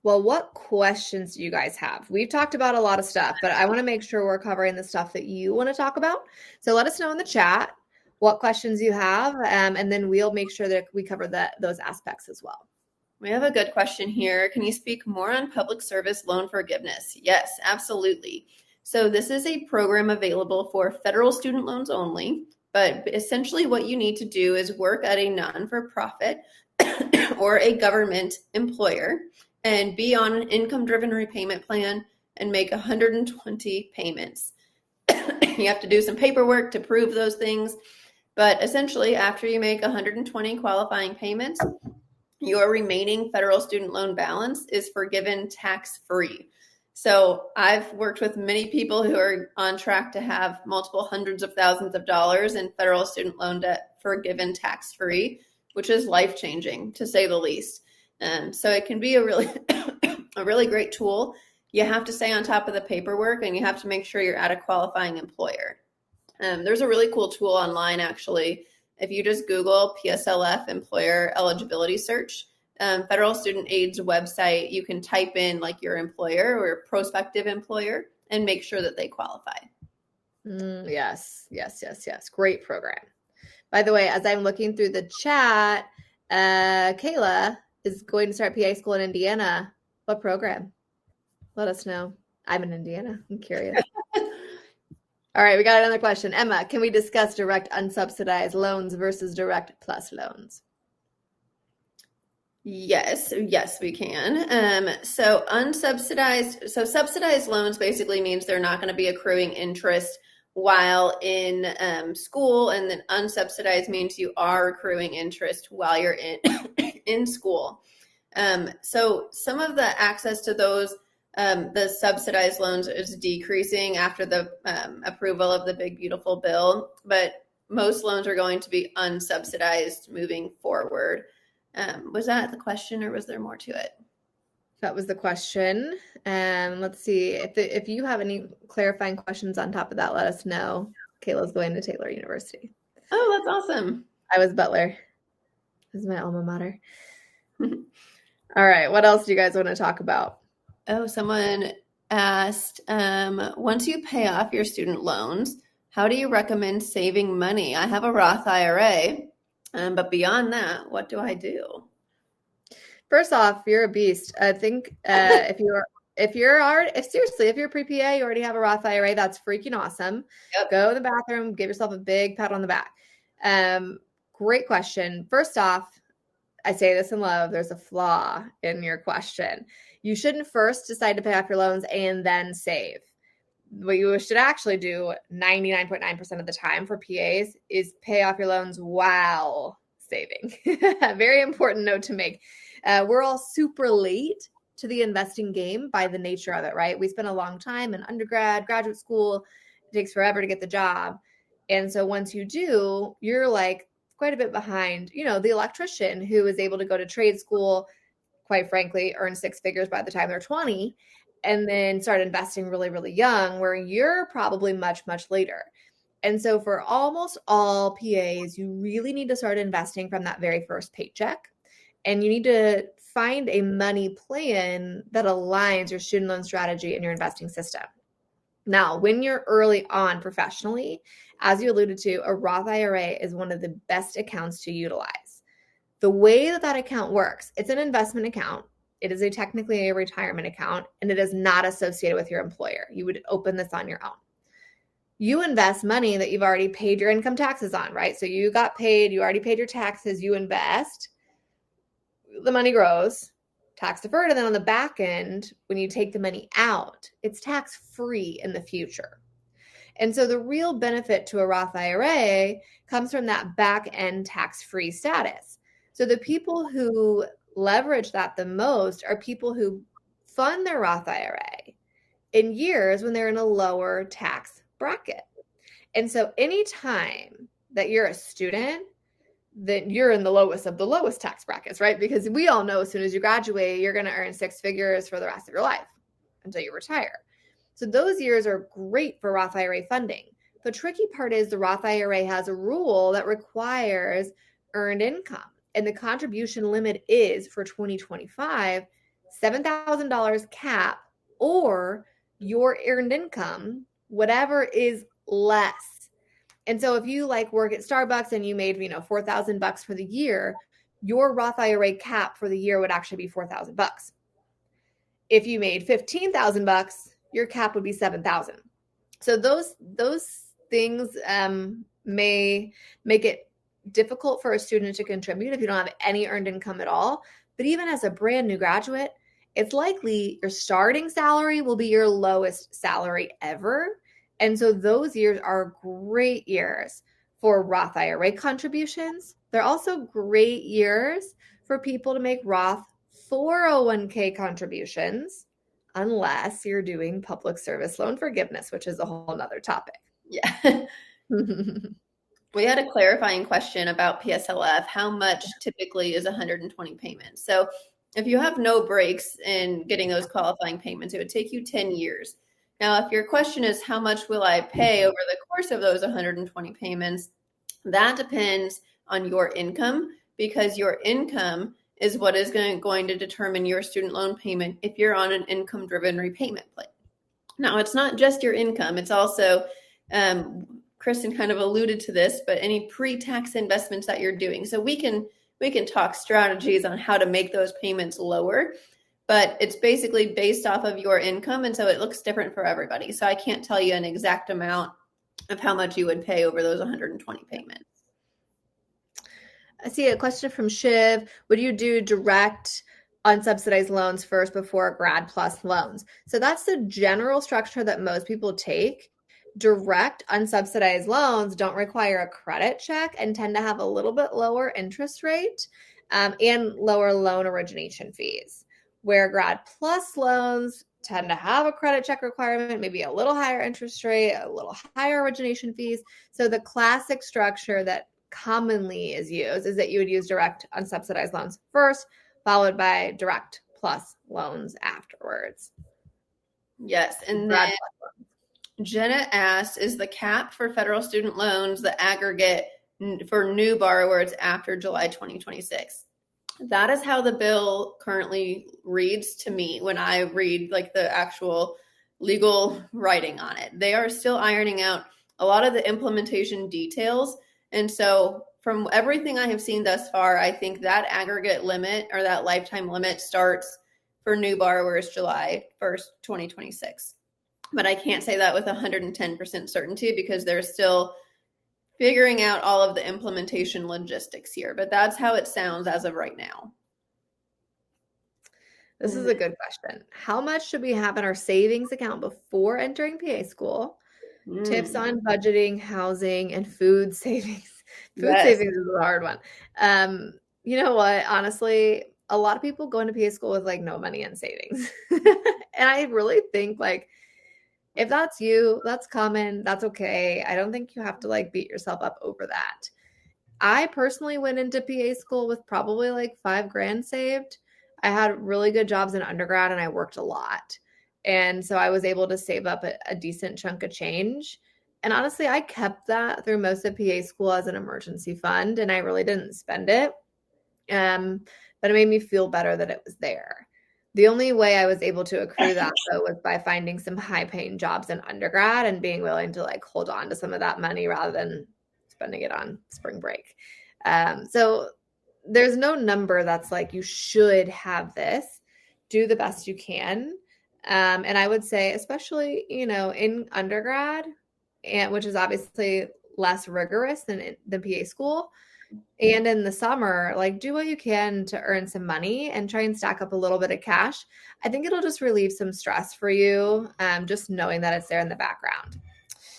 Well, what questions do you guys have? We've talked about a lot of stuff, but I want to make sure we're covering the stuff that you want to talk about. So let us know in the chat what questions you have, and then we'll make sure that we cover those aspects as well. We have a good question here. Can you speak more on public service loan forgiveness? Yes, absolutely. So this is a program available for federal student loans only, but essentially what you need to do is work at a non-for-profit or a government employer and be on an income-driven repayment plan and make 120 payments. You have to do some paperwork to prove those things. But essentially, after you make 120 qualifying payments, your remaining federal student loan balance is forgiven tax-free. So I've worked with many people who are on track to have multiple hundreds of thousands of dollars in federal student loan debt forgiven tax-free, which is life-changing, to say the least. So it can be a really, a really great tool. You have to stay on top of the paperwork and you have to make sure you're at a qualifying employer. There's a really cool tool online, actually. If you just Google PSLF employer eligibility search, Federal Student Aid's website, you can type in like your employer or prospective employer and make sure that they qualify. Yes. Great program. By the way, as I'm looking through the chat, Kayla is going to start PA school in Indiana. What program? Let us know. I'm in Indiana. I'm curious. All right, we got another question. Emma, can we discuss direct unsubsidized loans versus direct plus loans? Yes, we can. So subsidized loans basically means they're not going to be accruing interest while in school, and then unsubsidized means you are accruing interest while you're in school. So some of the access to those, the subsidized loans is decreasing after the approval of the Big Beautiful Bill, but most loans are going to be unsubsidized moving forward. Was that the question, or was there more to it? That was the question. Let's see if you have any clarifying questions on top of that, let us know. Kayla's going to Taylor University. Oh, that's awesome. I was Butler. This is my alma mater. All right, what else do you guys want to talk about? Oh, someone asked, once you pay off your student loans, how do you recommend saving money? I have a Roth IRA, but beyond that, what do I do? First off, you're a beast. I think if you're pre-PA, you already have a Roth IRA, that's freaking awesome. Yep. Go to the bathroom, give yourself a big pat on the back. Great question. First off, I say this in love, there's a flaw in your question. You shouldn't first decide to pay off your loans and then save. What you should actually do 99.9% of the time for PAs is pay off your loans while saving. Very important note to make. We're all super late to the investing game by the nature of it, right? We spend a long time in undergrad, graduate school. It takes forever to get the job. And so once you do, you're like quite a bit behind, the electrician who is able to go to trade school, quite frankly, earn six figures by the time they're 20, and then start investing really, really young, where you're probably much, much later. And so for almost all PAs, you really need to start investing from that very first paycheck. And you need to find a money plan that aligns your student loan strategy and your investing system. Now, when you're early on professionally, as you alluded to, a Roth IRA is one of the best accounts to utilize. The way that account works, it's an investment account. It is technically a retirement account, and it is not associated with your employer. You would open this on your own. You invest money that you've already paid your income taxes on, right? So you got paid, you already paid your taxes, you invest, the money grows, tax deferred, and then on the back end, when you take the money out, it's tax free in the future. And so the real benefit to a Roth IRA comes from that back end tax free status. So the people who leverage that the most are people who fund their Roth IRA in years when they're in a lower tax bracket. And so anytime that you're a student, then you're in the lowest of the lowest tax brackets, right? Because we all know as soon as you graduate, you're going to earn six figures for the rest of your life until you retire. So those years are great for Roth IRA funding. The tricky part is the Roth IRA has a rule that requires earned income. And the contribution limit is for 2025, $7,000 cap, or your earned income, whatever is less. And so if you work at Starbucks and you made, $4,000 for the year, your Roth IRA cap for the year would actually be $4,000. If you made $15,000, your cap would be $7,000. So those things may make it difficult for a student to contribute if you don't have any earned income at all. But even as a brand new graduate, it's likely your starting salary will be your lowest salary ever. And so those years are great years for Roth IRA contributions. They're also great years for people to make Roth 401k contributions, unless you're doing public service loan forgiveness, which is a whole nother topic. Yeah. We had a clarifying question about PSLF. How much typically is 120 payments? So if you have no breaks in getting those qualifying payments, it would take you 10 years. Now, if your question is how much will I pay over the course of those 120 payments, that depends on your income, because your income is what is going to determine your student loan payment if you're on an income-driven repayment plan. Now, it's not just your income. It's also, Kristen kind of alluded to this, but any pre-tax investments that you're doing. So we can talk strategies on how to make those payments lower, but it's basically based off of your income. And so it looks different for everybody. So I can't tell you an exact amount of how much you would pay over those 120 payments. I see a question from Shiv. Would you do direct unsubsidized loans first before grad plus loans? So that's the general structure that most people take. Direct unsubsidized loans don't require a credit check and tend to have a little bit lower interest rate and lower loan origination fees, where grad plus loans tend to have a credit check requirement, maybe a little higher interest rate, a little higher origination fees. So the classic structure that commonly is used is that you would use direct unsubsidized loans first, followed by direct plus loans afterwards. Yes. And then Jenna asked, is the cap for federal student loans the aggregate for new borrowers after July 2026? That is how the bill currently reads to me when I read like the actual legal writing on it. They are still ironing out a lot of the implementation details. And so from everything I have seen thus far, I think that aggregate limit or that lifetime limit starts for new borrowers July 1st, 2026. But I can't say that with 110% certainty because they're still figuring out all of the implementation logistics here. But that's how it sounds as of right now. This is a good question. How much should we have in our savings account before entering PA school? Tips on budgeting, housing, and food savings. Food savings is a hard one. You know what? Honestly, a lot of people go into PA school with like no money in savings. And I really think like, if that's you, that's common. That's okay. I don't think you have to like beat yourself up over that. I personally went into PA school with probably like $5,000 saved. I had really good jobs in undergrad and I worked a lot. And so I was able to save up a decent chunk of change. And honestly, I kept that through most of PA school as an emergency fund and I really didn't spend it. But it made me feel better that it was there. The only way I was able to accrue that though was by finding some high paying jobs in undergrad and being willing to like hold on to some of that money rather than spending it on spring break. So there's no number that's like, you should have this. Do the best you can. And I would say, especially, you know, in undergrad, and which is obviously less rigorous than PA school, and in the summer, like do what you can to earn some money and try and stack up a little bit of cash. I think it'll just relieve some stress for you, just knowing that it's there in the background.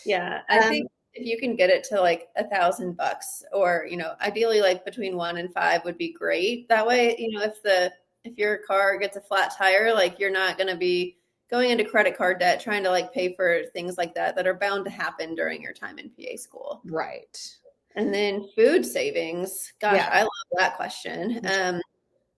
Yeah, I think if you can get it to like $1,000 or, you know, ideally like between 1 and 5 would be great. That way, you know, if your car gets a flat tire, like you're not going to be going into credit card debt trying to like pay for things like that are bound to happen during your time in PA school. Right. And then food savings. Gosh, yeah. I love that question.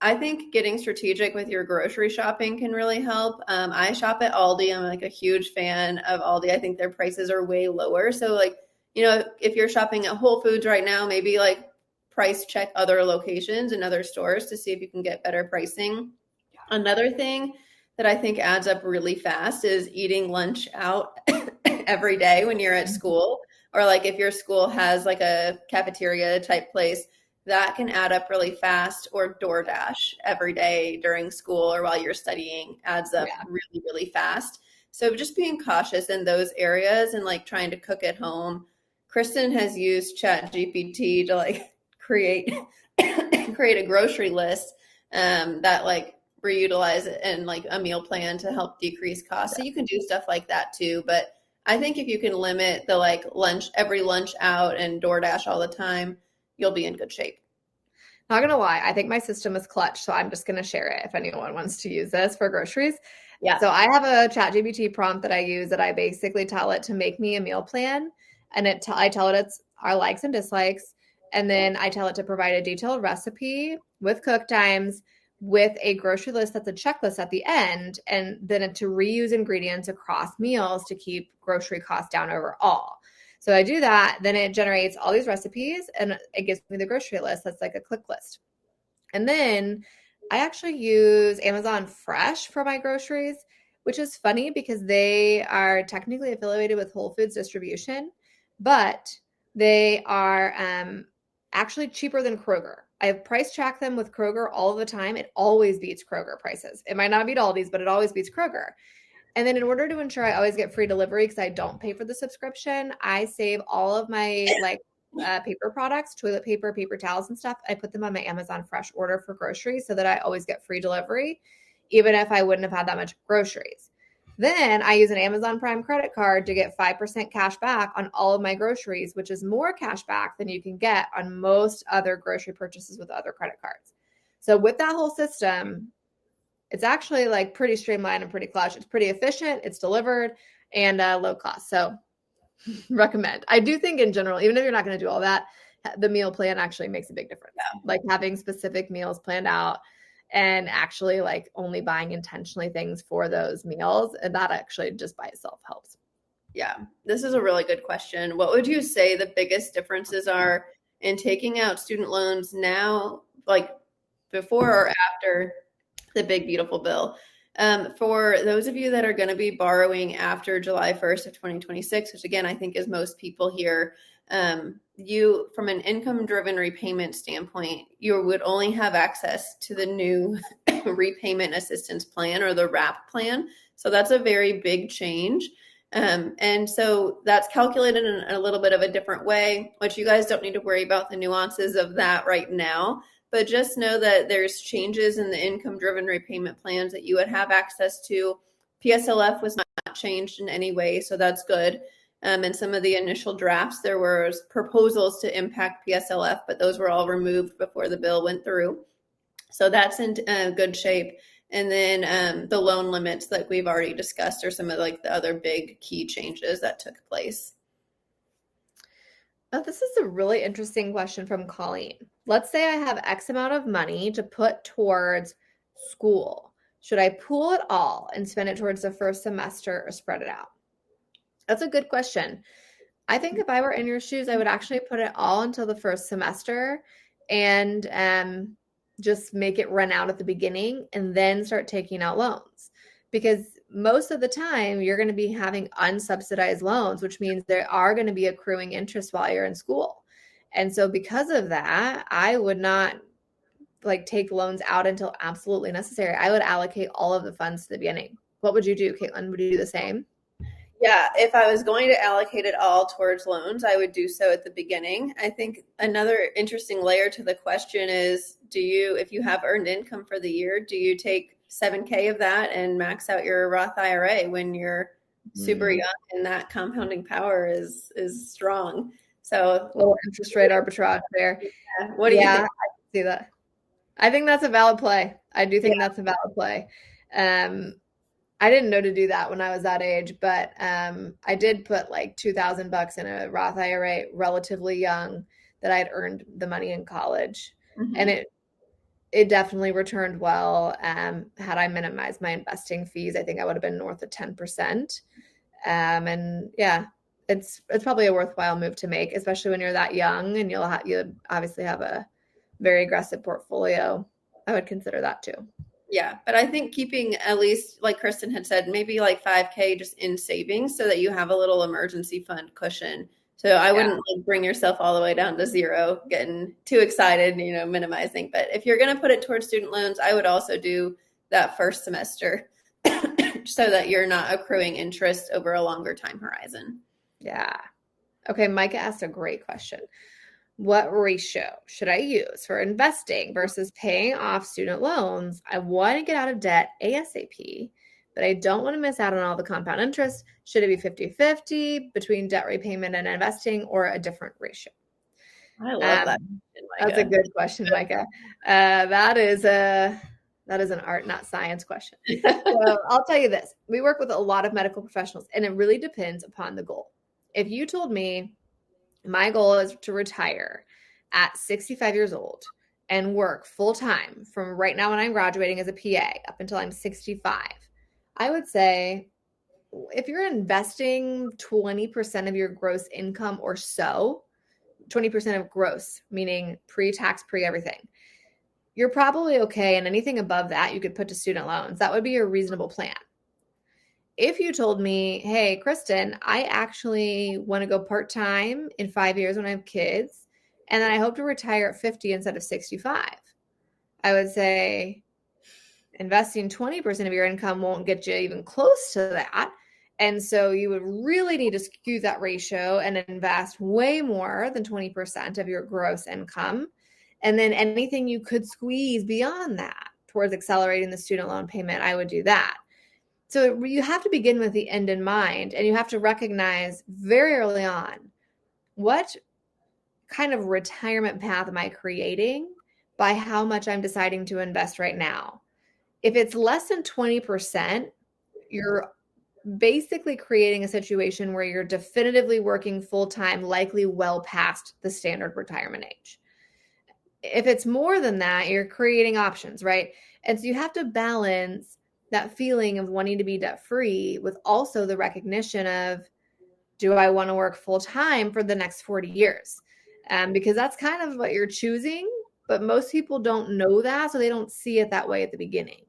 I think getting strategic with your grocery shopping can really help. I shop at Aldi. I'm like a huge fan of Aldi. I think their prices are way lower. So like, you know, if you're shopping at Whole Foods right now, maybe like price check other locations and other stores to see if you can get better pricing. Another thing that I think adds up really fast is eating lunch out every day when you're at school. Or like if your school has like a cafeteria type place, that can add up really fast. Or DoorDash every day during school or while you're studying adds up really, really fast. So just being cautious in those areas and like trying to cook at home. Kristen has used ChatGPT to like create a grocery list that like reutilize it and like a meal plan to help decrease costs. So you can do stuff like that too. But I think if you can limit the like every lunch out and DoorDash all the time, you'll be in good shape. Not gonna lie, I think my system is clutch, so I'm just gonna share it if anyone wants to use this for groceries. Yeah. So I have a ChatGPT prompt that I use that I basically tell it to make me a meal plan, and I tell it it's our likes and dislikes, and then I tell it to provide a detailed recipe with cook times, with a grocery list that's a checklist at the end, and then to reuse ingredients across meals to keep grocery costs down overall. So I do that, then it generates all these recipes and it gives me the grocery list that's like a click list. And then I actually use Amazon Fresh for my groceries, which is funny because they are technically affiliated with Whole Foods distribution, but they are actually cheaper than Kroger. I have price tracked them with Kroger all the time. It always beats Kroger prices. It might not beat Aldi's, but it always beats Kroger. And then in order to ensure I always get free delivery because I don't pay for the subscription, I save all of my paper products, toilet paper, paper towels and stuff. I put them on my Amazon Fresh order for groceries so that I always get free delivery, even if I wouldn't have had that much groceries. Then I use an Amazon Prime credit card to get 5% cash back on all of my groceries, which is more cash back than you can get on most other grocery purchases with other credit cards. So with that whole system, it's actually like pretty streamlined and pretty clutch. It's pretty efficient. It's delivered and low cost. So recommend. I do think in general, even if you're not going to do all that, the meal plan actually makes a big difference. Yeah. Like having specific meals planned out and actually like only buying intentionally things for those meals. And that actually just by itself helps. Yeah, this is a really good question. What would you say the biggest differences are in taking out student loans now, like before or after the big, beautiful bill? For those of you that are going to be borrowing after July 1st of 2026, which again, I think is most people here, you, from an income-driven repayment standpoint, you would only have access to the new repayment assistance plan or the RAP plan. So that's a very big change. And so that's calculated in a little bit of a different way, which you guys don't need to worry about the nuances of that right now. But just know that there's changes in the income-driven repayment plans that you would have access to. PSLF was not changed in any way, so that's good. In some of the initial drafts, there were proposals to impact PSLF, but those were all removed before the bill went through. So that's in good shape. And then the loan limits that we've already discussed are some of like the other big key changes that took place. Oh, this is a really interesting question from Colleen. Let's say I have X amount of money to put towards school. Should I pool it all and spend it towards the first semester or spread it out? That's a good question. I think if I were in your shoes, I would actually put it all until the first semester and just make it run out at the beginning and then start taking out loans. Because most of the time you're going to be having unsubsidized loans, which means there are going to be accruing interest while you're in school. And so because of that, I would not like take loans out until absolutely necessary. I would allocate all of the funds to the beginning. What would you do, Caitlin? Would you do the same? Yeah, if I was going to allocate it all towards loans, I would do so at the beginning. I think another interesting layer to the question is, if you have earned income for the year, do you take 7K of that and max out your Roth IRA when you're super young and that compounding power is strong? So a little interest rate arbitrage there. Yeah. What do you think? I can see that. I think that's a valid play. I do think that's a valid play. I didn't know to do that when I was that age, but I did put like $2,000 in a Roth IRA relatively young that I'd earned the money in college. Mm-hmm. And it definitely returned well. Had I minimized my investing fees, I think I would have been north of 10%. And yeah, it's probably a worthwhile move to make, especially when you're that young and you'll obviously have a very aggressive portfolio. I would consider that too. Yeah, but I think keeping at least, like Kristen had said, maybe like 5K just in savings so that you have a little emergency fund cushion. So I wouldn't like bring yourself all the way down to zero, getting too excited, minimizing. But if you're going to put it towards student loans, I would also do that first semester so that you're not accruing interest over a longer time horizon. Yeah. Okay, Micah asked a great question. What ratio should I use for investing versus paying off student loans? I want to get out of debt ASAP, but I don't want to miss out on all the compound interest. Should it be 50-50 between debt repayment and investing or a different ratio? I love that. That's a good question, Micah. That is an art, not science question. So I'll tell you this. We work with a lot of medical professionals, and it really depends upon the goal. If you told me, my goal is to retire at 65 years old and work full time from right now when I'm graduating as a PA up until I'm 65, I would say if you're investing 20% of your gross income or so, 20% of gross, meaning pre-tax, pre-everything, you're probably okay. And anything above that, you could put to student loans. That would be a reasonable plan. If you told me, hey, Kristen, I actually want to go part-time in 5 years when I have kids, and then I hope to retire at 50 instead of 65, I would say investing 20% of your income won't get you even close to that. And so you would really need to skew that ratio and invest way more than 20% of your gross income. And then anything you could squeeze beyond that towards accelerating the student loan payment, I would do that. So you have to begin with the end in mind, and you have to recognize very early on, what kind of retirement path am I creating by how much I'm deciding to invest right now? If it's less than 20%, you're basically creating a situation where you're definitively working full-time, likely well past the standard retirement age. If it's more than that, you're creating options, right? And so you have to balance that feeling of wanting to be debt-free with also the recognition of, do I want to work full-time for the next 40 years? Because that's kind of what you're choosing, but most people don't know that, so they don't see it that way at the beginning.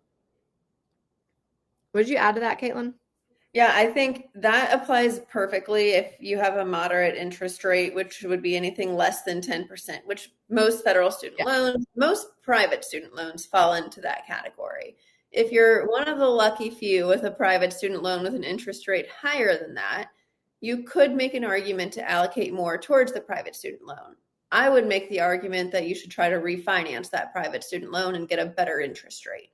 Would you add to that, Caitlin? Yeah, I think that applies perfectly if you have a moderate interest rate, which would be anything less than 10%, which most federal student loans, most private student loans fall into that category. If you're one of the lucky few with a private student loan with an interest rate higher than that, you could make an argument to allocate more towards the private student loan. I would make the argument that you should try to refinance that private student loan and get a better interest rate.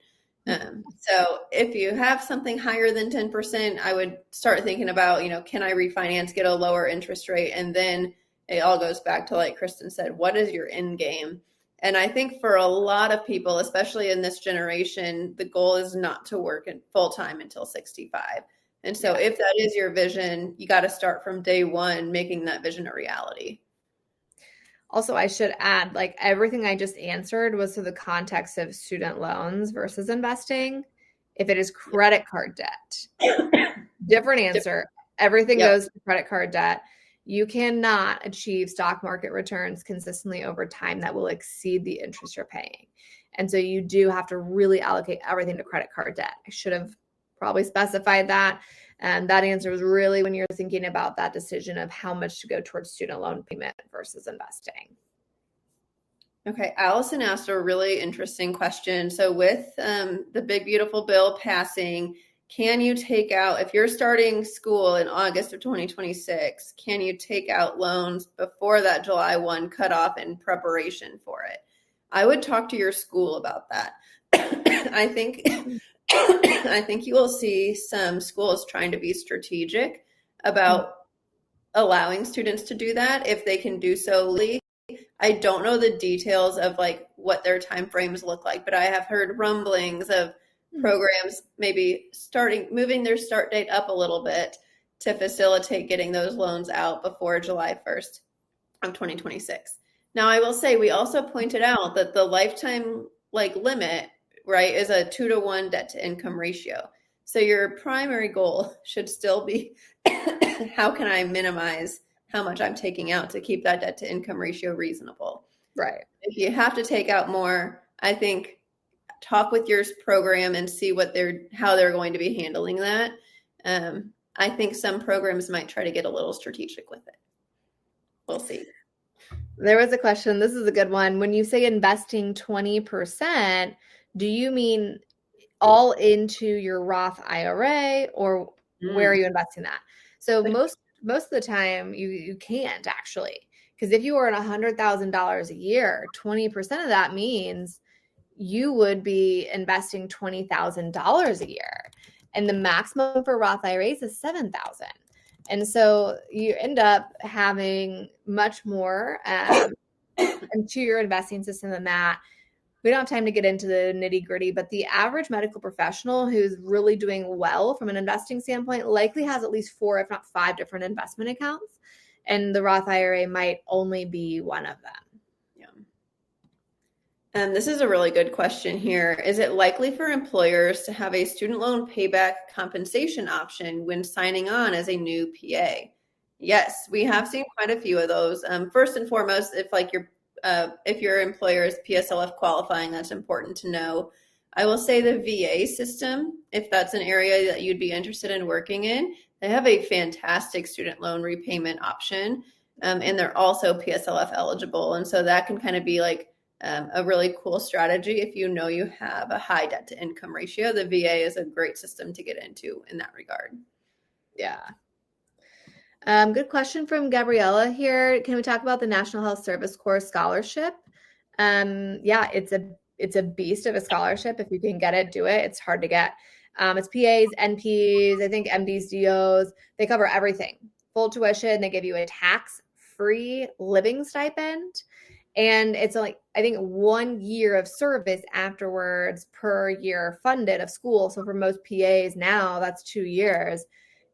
So if you have something higher than 10%, I would start thinking about, can I refinance, get a lower interest rate? And then it all goes back to, like Kristen said, what is your end game? And I think for a lot of people, especially in this generation, the goal is not to work in full time until 65. And so if that is your vision, you got to start from day one, making that vision a reality. Also, I should add, like everything I just answered was to the context of student loans versus investing. If it is credit card debt, different answer. Everything goes to credit card debt. You cannot achieve stock market returns consistently over time that will exceed the interest you're paying. And so you do have to really allocate everything to credit card debt. I should have probably specified that. And that answer was really when you're thinking about that decision of how much to go towards student loan payment versus investing. Okay, Allison asked a really interesting question. So with the big, beautiful bill passing, can you take out, if you're starting school in August of 2026, can you take out loans before that July 1 cutoff in preparation for it? I would talk to your school about that. I think you will see some schools trying to be strategic about allowing students to do that if they can do so legally. I don't know the details of like what their timeframes look like, but I have heard rumblings of programs maybe moving their start date up a little bit to facilitate getting those loans out before July 1st of 2026. Now, I will say we also pointed out that the lifetime limit, right, is a 2-to-1 debt to income ratio. So your primary goal should still be how can I minimize how much I'm taking out to keep that debt to income ratio reasonable. Right. If you have to take out more, I think talk with your program and see how they're going to be handling that. I think some programs might try to get a little strategic with it. We'll see. There was a question. This is a good one. When you say investing 20%, do you mean all into your Roth IRA, or where are you investing that? So most of the time you can't actually, because if you earn $100,000 a year, 20% of that means you would be investing $20,000 a year, and the maximum for Roth IRAs is $7,000. And so you end up having much more into your investing system than that. We don't have time to get into the nitty gritty, but the average medical professional who's really doing well from an investing standpoint likely has at least 4, if not 5 different investment accounts. And the Roth IRA might only be one of them. This is a really good question here. Is it likely for employers to have a student loan payback compensation option when signing on as a new PA? Yes, we have seen quite a few of those. First and foremost, if your employer is PSLF qualifying, that's important to know. I will say the VA system, if that's an area that you'd be interested in working in, they have a fantastic student loan repayment option, and they're also PSLF eligible, and so that can kind of be like a really cool strategy if you know you have a high debt to income ratio. The VA is a great system to get into in that regard. Yeah. Good question from Gabriella here. Can we talk about the National Health Service Corps scholarship? Yeah, it's a beast of a scholarship. If you can get it, do it. It's hard to get. It's PAs, NPs, I think MDs, DOs. They cover everything. Full tuition. They give you a tax-free living stipend. And it's like, I think 1 year of service afterwards per year funded of school. So for most PAs now, that's 2 years.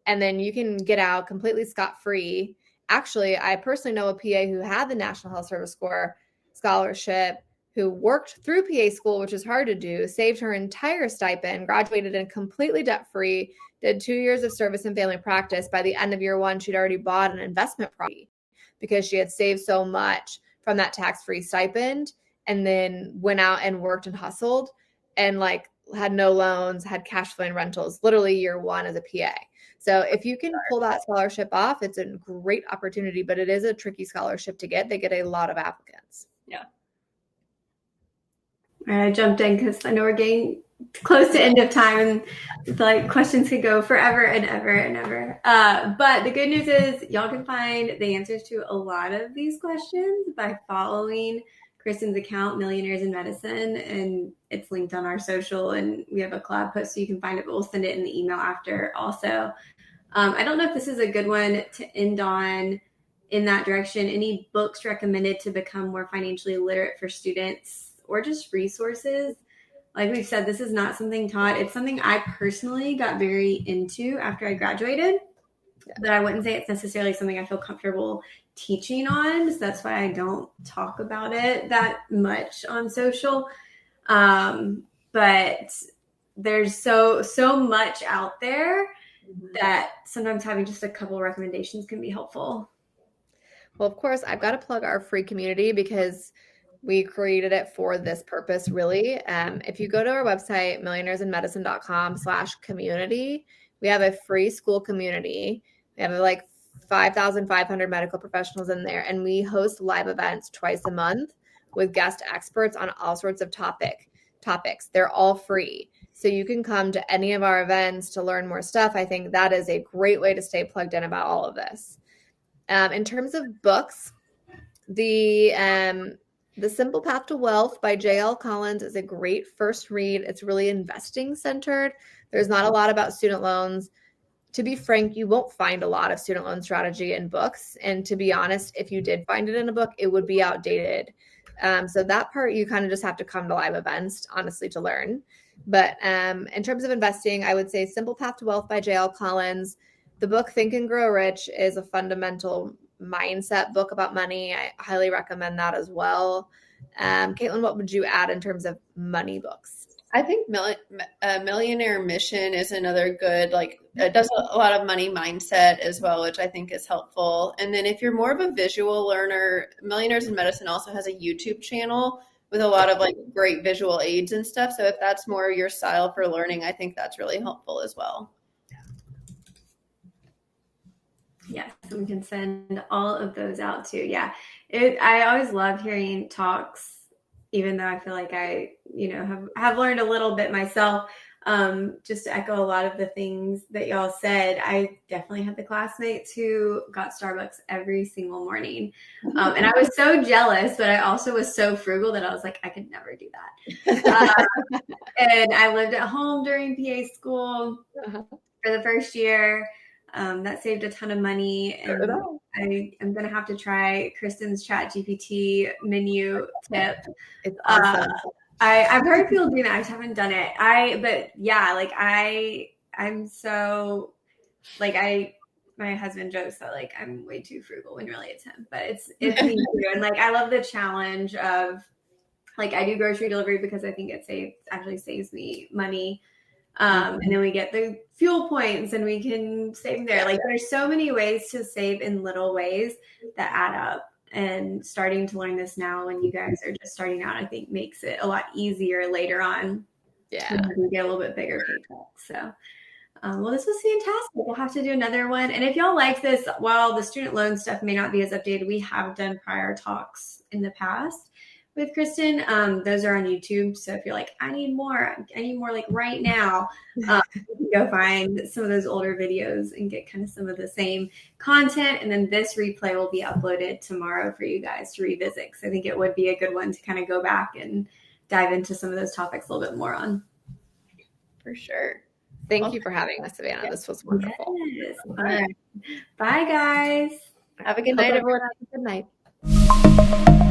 And then you can get out completely scot-free. Actually, I personally know a PA who had the National Health Service Corps scholarship, who worked through PA school, which is hard to do, saved her entire stipend, graduated in completely debt-free, did 2 years of service and family practice. By the end of year one, she'd already bought an investment property because she had saved so much from that tax-free stipend, and then went out and worked and hustled and like had no loans, had cash flow and rentals, literally year one as a PA. So if you can pull that scholarship off, it's a great opportunity, but it is a tricky scholarship to get. They get a lot of applicants. Yeah. All right, I jumped in because I know we're getting close to end of time, and like questions could go forever and ever and ever. But the good news is y'all can find the answers to a lot of these questions by following Kristen's account, Millionaires in Medicine, and it's linked on our social, and we have a collab post so you can find it, but we'll send it in the email after also. I don't know if this is a good one to end on in that direction. Any books recommended to become more financially literate for students, or just resources? Like we've said, this is not something taught. It's something I personally got very into after I graduated, but I wouldn't say it's necessarily something I feel comfortable teaching on. So that's why I don't talk about it that much on social. But there's so much out there that sometimes having just a couple recommendations can be helpful. Well, of course, I've got to plug our free community because we created it for this purpose, really. If you go to our website, millionairesinmedicine.com/community, we have a free school community. We have like 5,500 medical professionals in there, and we host live events twice a month with guest experts on all sorts of topics. They're all free. So you can come to any of our events to learn more stuff. I think that is a great way to stay plugged in about all of this. In terms of books, the Simple Path to Wealth by J.L. Collins is a great first read. It's really investing centered. There's not a lot about student loans. To be frank, you won't find a lot of student loan strategy in books. And to be honest, if you did find it in a book, it would be outdated. So that part, you kind of just have to come to live events, honestly, to learn. But in terms of investing, I would say Simple Path to Wealth by J.L. Collins. The book Think and Grow Rich is a fundamental mindset book about money. I highly recommend that as well. Caitlin, what would you add in terms of money books? I think Millionaire Mission is another good, like, it does a lot of money mindset as well, which I think is helpful. And then if you're more of a visual learner, Millionaires in Medicine also has a YouTube channel with a lot of like great visual aids and stuff. So if that's more your style for learning, I think that's really helpful as well. Yes, we can send all of those out too. Yeah, I always love hearing talks, even though I feel like I, have learned a little bit myself. Just to echo a lot of the things that y'all said, I definitely had the classmates who got Starbucks every single morning. And I was so jealous, but I also was so frugal that I was like, I could never do that. And I lived at home during PA school for the first year. That saved a ton of money, and I am going to have to try Kristen's ChatGPT menu tip. It's awesome. I've heard people do that. I just haven't done it. I'm so like, my husband jokes that like I'm way too frugal when really it's him, but it's me too. And like, I love the challenge of Like I do grocery delivery because I think it actually saves me money. And then we get the fuel points and we can save there. Like there's so many ways to save in little ways that add up. And starting to learn this now when you guys are just starting out, I think makes it a lot easier later on. Yeah. When you get a little bit bigger paycheck. So, well, this was fantastic. We'll have to do another one. And if y'all like this, while the student loan stuff may not be as updated, we have done prior talks in the past with Kristen. Those are on YouTube. So if you're like, I need more like right now, you can go find some of those older videos and get kind of some of the same content. And then this replay will be uploaded tomorrow for you guys to revisit. So I think it would be a good one to kind of go back and dive into some of those topics a little bit more on. For sure. Thank you for having us, Savannah. This was wonderful. Yes. All right. Bye, guys. Have a good Hope night, everyone everyone. has a good night.